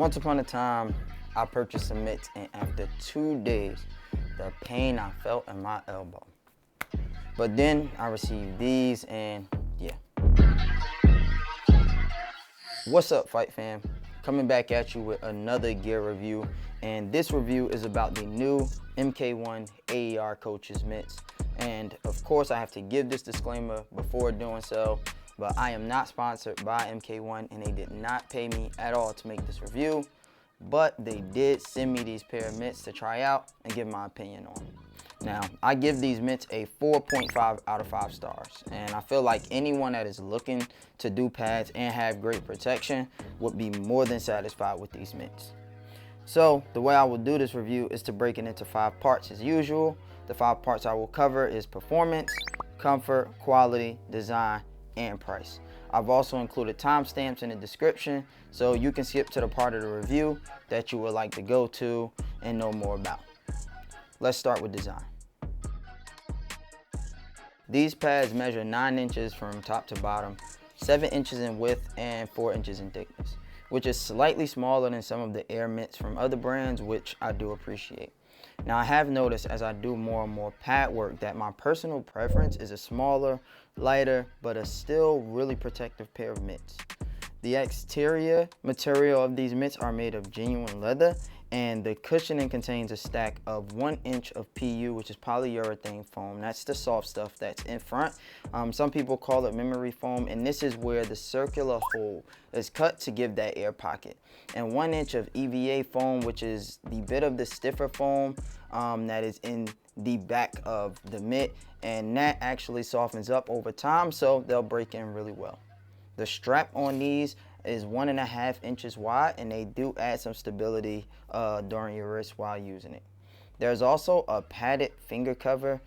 Once upon a time, I purchased some mitts, and after 2 days, the pain I felt in my elbow. But then I received these, and yeah. What's up, Fight Fam? Coming back at you with another gear review, and this review is about the new MK1 AER Coaches Mitts. And of course, I have to give this disclaimer before doing so, but I am not sponsored by MK1, and they did not pay me at all to make this review, but they did send me these pair of mitts to try out and give my opinion on. Now, I give these mitts a 4.5 out of 5 stars, and I feel like anyone that is looking to do pads and have great protection would be more than satisfied with these mitts. So the way I will do this review is to break it into 5 parts as usual. The 5 parts I will cover is performance, comfort, quality, design, and price. I've also included timestamps in the description, so you can skip to the part of the review that you would like to go to and know more about. Let's start with design. These pads measure 9 inches from top to bottom, 7 inches in width, and 4 inches in thickness, which is slightly smaller than some of the Air mitts from other brands, which I do appreciate. Now, I have noticed as I do more and more pad work that my personal preference is a smaller, lighter, but a still really protective pair of mitts. The exterior material of these mitts are made of genuine leather, and the cushioning contains a stack of 1 inch of PU, which is polyurethane foam. That's the soft stuff that's in front. Some people call it memory foam, and this is where the circular hole is cut to give that air pocket. And 1 inch of EVA foam, which is the bit of the stiffer foam that is in the back of the mitt, and that actually softens up over time, so they'll break in really well. The strap on these is 1.5 inches wide, and they do add some stability during your wrist while using it. There's also a padded finger cover,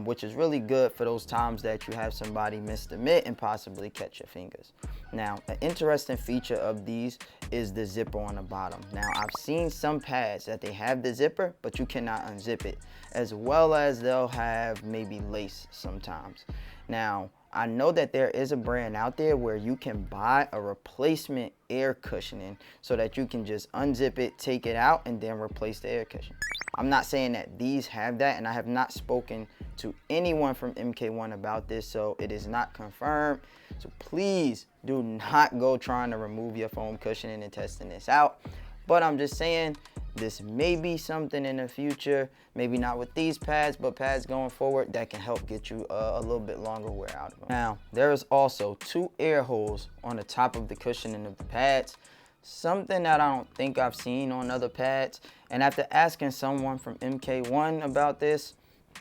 which is really good for those times that you have somebody miss the mitt and possibly catch your fingers. Now, an interesting feature of these is the zipper on the bottom. Now, I've seen some pads that they have the zipper, but you cannot unzip it, as well as they'll have maybe lace sometimes. Now, I know that there is a brand out there where you can buy a replacement air cushioning so that you can just unzip it, take it out, and then replace the air cushion. I'm not saying that these have that, and I have not spoken to anyone from MK1 about this, so it is not confirmed. So please do not go trying to remove your foam cushioning and testing this out. But I'm just saying, this may be something in the future, maybe not with these pads, but pads going forward that can help get you a little bit longer wear out of them. Now, there is also 2 air holes on the top of the cushioning of the pads, something that I don't think I've seen on other pads. And after asking someone from MK1 about this,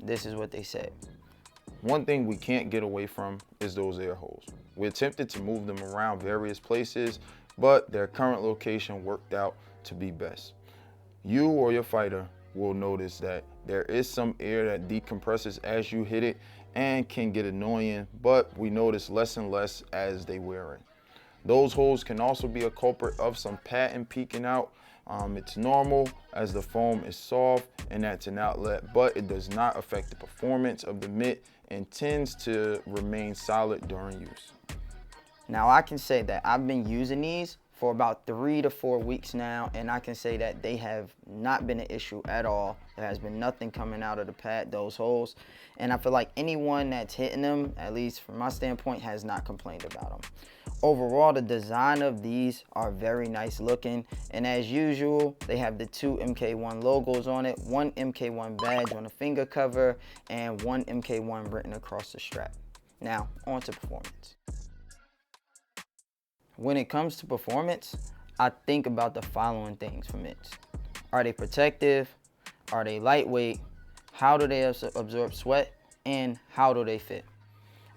this is what they said. One thing we can't get away from is those air holes. We attempted to move them around various places, but their current location worked out to be best. You or your fighter will notice that there is some air that decompresses as you hit it and can get annoying, but we notice less and less as they wear in. Those holes can also be a culprit of some padding peeking out. It's normal as the foam is soft and that's an outlet, but it does not affect the performance of the mitt and tends to remain solid during use. Now, I can say that I've been using these for about 3 to 4 weeks now, and I can say that they have not been an issue at all. There has been nothing coming out of the pad, those holes, and I feel like anyone that's hitting them, at least from my standpoint, has not complained about them. Overall, the design of these are very nice looking, and as usual, they have the 2 MK1 logos on it, 1 MK1 badge on the finger cover, and 1 MK1 written across the strap. Now, on to performance. When it comes to performance, I think about the following things for mitts. Are they protective? Are they lightweight? How do they absorb sweat? And how do they fit?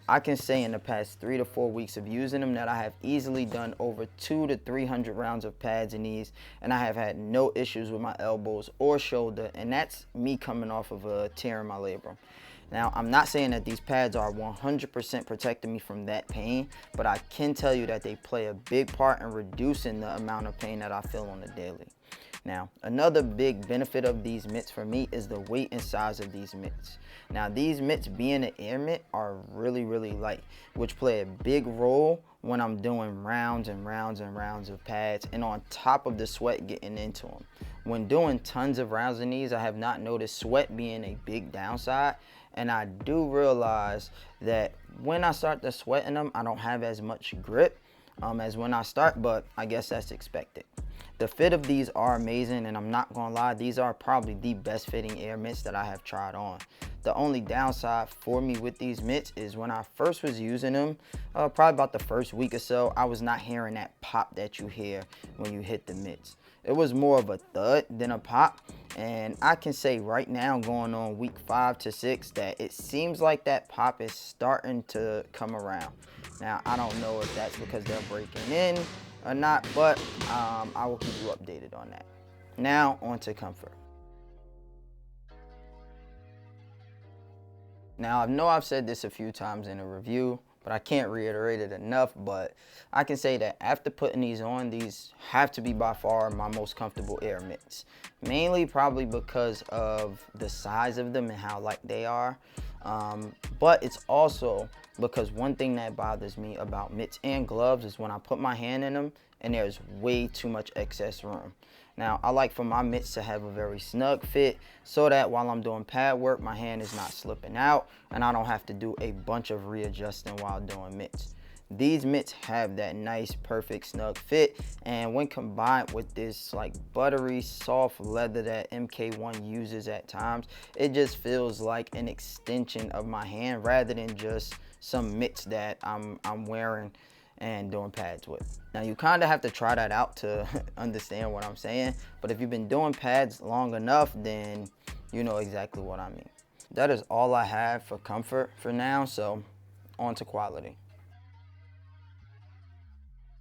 I can say in the past 3 to 4 weeks of using them that I have easily done over 200 to 300 rounds of pads in these, and I have had no issues with my elbows or shoulder, and that's me coming off of a tear in my labrum. Now, I'm not saying that these pads are 100% protecting me from that pain, but I can tell you that they play a big part in reducing the amount of pain that I feel on the daily. Now, another big benefit of these mitts for me is the weight and size of these mitts. Now, these mitts being an air mitt are really light, which play a big role when I'm doing rounds and rounds and rounds of pads, and on top of the sweat getting into them. When doing tons of rounds in these, I have not noticed sweat being a big downside, and I do realize that when I start to sweat in them, I don't have as much grip as when I start, but I guess that's expected. The fit of these are amazing, and I'm not gonna lie, these are probably the best fitting air mitts that I have tried on. The only downside for me with these mitts is when I first was using them, probably about the first week or so, I was not hearing that pop that you hear when you hit the mitts. It was more of a thud than a pop, and I can say right now, going on week 5 to 6, that it seems like that pop is starting to come around. Now, I don't know if that's because they're breaking in or not, but I will keep you updated on that. Now, on to comfort. Now, I know I've said this a few times in a review, but I can't reiterate it enough, but I can say that after putting these on, these have to be by far my most comfortable air mitts. Mainly probably because of the size of them and how light they are. But it's also because one thing that bothers me about mitts and gloves is when I put my hand in them and there's way too much excess room. Now, I like for my mitts to have a very snug fit so that while I'm doing pad work, my hand is not slipping out and I don't have to do a bunch of readjusting while doing mitts. These mitts have that nice, perfect, snug fit, and when combined with this like buttery, soft leather that MK1 uses at times, it just feels like an extension of my hand rather than just some mitts that I'm wearing and doing pads with. Now, you kind of have to try that out to understand what I'm saying, but if you've been doing pads long enough, then you know exactly what I mean. That is all I have for comfort for now, so on to quality.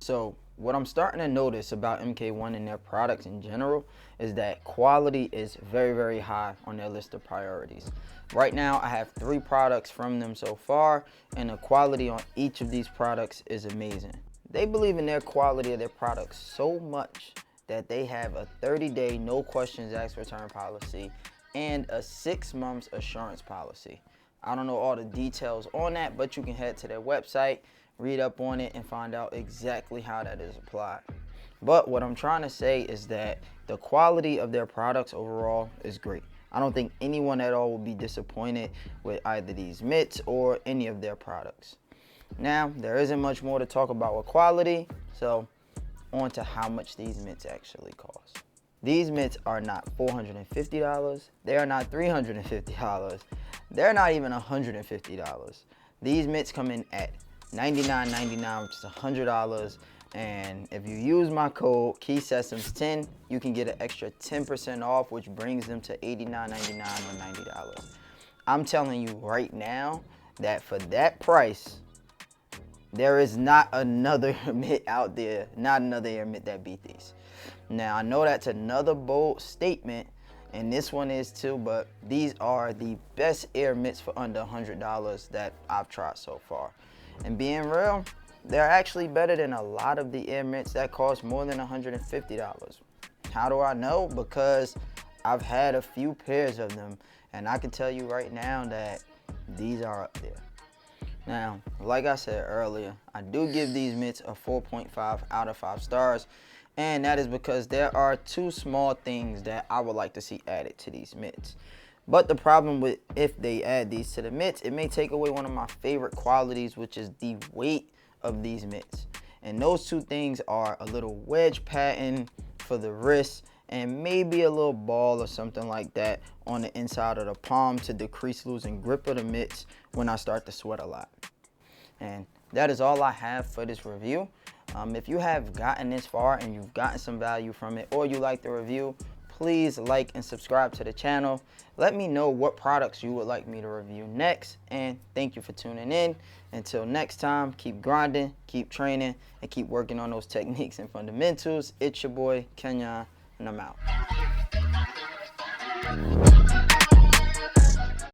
So what I'm starting to notice about MK1 and their products in general is that quality is very, very high on their list of priorities. Right now, I have 3 products from them so far, and the quality on each of these products is amazing. They believe in their quality of their products so much that they have a 30-day no questions asked return policy and a 6 months assurance policy. I don't know all the details on that, but you can head to their website, read up on it, and find out exactly how that is applied. But what I'm trying to say is that the quality of their products overall is great. I don't think anyone at all will be disappointed with either these mitts or any of their products. Now, there isn't much more to talk about with quality, so on to how much these mitts actually cost. These mitts are not $450, they are not $350, they're not even $150. These mitts come in at $99.99, which is $100, and if you use my code KeySessions10, you can get an extra 10% off, which brings them to $89.99 or $90. I'm telling you right now that for that price, there is not another mitt out there, not another air mitt that beat these. Now, I know that's another bold statement, and this one is too, but these are the best air mitts for under $100 that I've tried so far. And being real, they're actually better than a lot of the air mitts that cost more than $150. How do I know? Because I've had a few pairs of them, and I can tell you right now that these are up there. Now, like I said earlier, I do give these mitts a 4.5 out of 5 stars, and that is because there are 2 small things that I would like to see added to these mitts. But the problem with if they add these to the mitts, it may take away one of my favorite qualities, which is the weight of these mitts. And those 2 things are a little wedge pattern for the wrist and maybe a little ball or something like that on the inside of the palm to decrease losing grip of the mitts when I start to sweat a lot. And that is all I have for this review. If you have gotten this far and you've gotten some value from it, or you like the review, please like and subscribe to the channel. Let me know what products you would like me to review next, and thank you for tuning in. Until next time, keep grinding, keep training, and keep working on those techniques and fundamentals. It's your boy Kenyon, and I'm out.